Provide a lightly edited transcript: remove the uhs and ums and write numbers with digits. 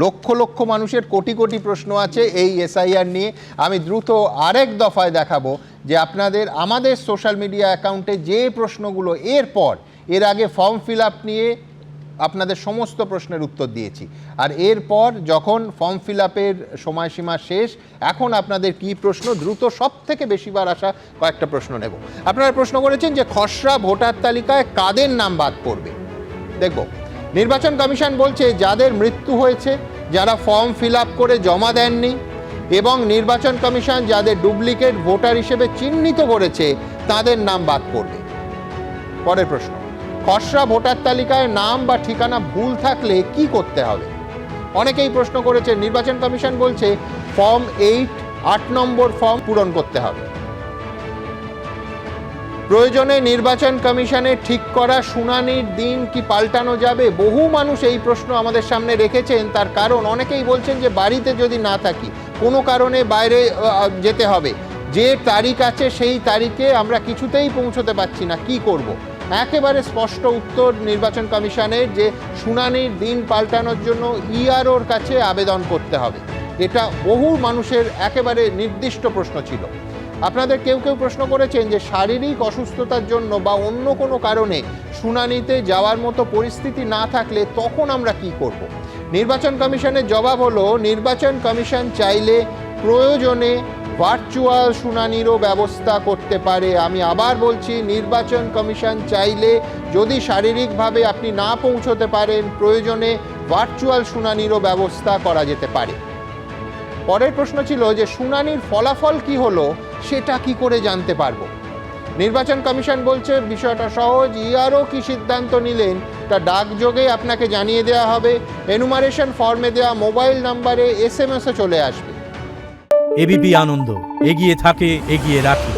লক্ষ লক্ষ মানুষের কোটি কোটি প্রশ্ন আছে এই এসআইআর নিয়ে। আমি দ্রুত আরেক দফায় দেখাবো যে আমাদের সোশ্যাল মিডিয়া অ্যাকাউন্টে যে প্রশ্নগুলো এর আগে ফর্ম ফিল আপ নিয়ে আপনাদের সমস্ত প্রশ্নের উত্তর দিয়েছি, আর এরপর যখন ফর্ম ফিল আপের সময়সীমা শেষ, এখন আপনাদের কি প্রশ্ন, দ্রুত সব থেকে বেশিবার আসা কয়েকটা প্রশ্ন নেব। আপনারা প্রশ্ন করেছেন যে খসড়া ভোটার তালিকায় কাদের নাম বাদ পড়বে। দেখব, নির্বাচন কমিশন বলছে যাদের মৃত্যু হয়েছে, যারা ফর্ম ফিল আপ করে জমা দেননি, এবং নির্বাচন কমিশন যাদের ডুপ্লিকেট ভোটার হিসেবে চিহ্নিত করেছে তাদের নাম বাদ পড়বে। পরের প্রশ্ন, খসড়া ভোটার তালিকায় নাম বা ঠিকানা ভুল থাকলে কি করতে হবে। অনেকেই প্রশ্ন করেছে, নির্বাচন কমিশন বলছে ফর্ম 8 নম্বর ফর্ম পূরণ করতে হবে। প্রয়োজনে নির্বাচন কমিশনের ঠিক করা শুনানির দিন কি পাল্টানো যাবে। বহু মানুষ এই প্রশ্ন আমাদের সামনে রেখেছেন, তার কারণ অনেকেই বলছেন যে বাড়িতে যদি না থাকি, কোনো কারণে বাইরে যেতে হবে, যে তারিখ আছে সেই তারিখে আমরা কিছুতেই পৌঁছতে পারছি না, কি করব। একেবারে স্পষ্ট উত্তর নির্বাচন কমিশনের যে শুনানির দিন পাল্টানোর জন্য ইআরওর কাছে আবেদন করতে হবে। এটা বহু মানুষের একেবারে নির্দিষ্ট প্রশ্ন ছিল। আপনাদের কেউ কেউ প্রশ্ন করেছেন যে শারীরিক অসুস্থতার জন্য বা অন্য কোনো কারণে শুনানিতে যাওয়ার মতো পরিস্থিতি না থাকলে তখন আমরা কি করব। নির্বাচন কমিশনের জবাব হলো, নির্বাচন কমিশন চাইলে প্রয়োজনে ভার্চুয়াল শুনানিরও ব্যবস্থা করতে পারে। আমি আবার বলছি, নির্বাচন কমিশন চাইলে যদি শারীরিকভাবে আপনি না পৌঁছতে পারেন, প্রয়োজনে ভার্চুয়াল শুনানিরও ব্যবস্থা করা যেতে পারে। পরের প্রশ্ন ছিল যে শুনানির ফলাফল কি হলো সেটা কি করে জানতে পারবো। নির্বাচন কমিশন বলছে বিষয়টা সহজ, ইআরও কি সিদ্ধান্ত নিলেন তা ডাকযোগে আপনাকে জানিয়ে দেওয়া হবে, এনুমারেশন ফর্মে দেওয়া মোবাইল নাম্বারে SMS-ও চলে আসবে। এবিপি আনন্দ, এগিয়ে থাকে, এগিয়ে রাখে।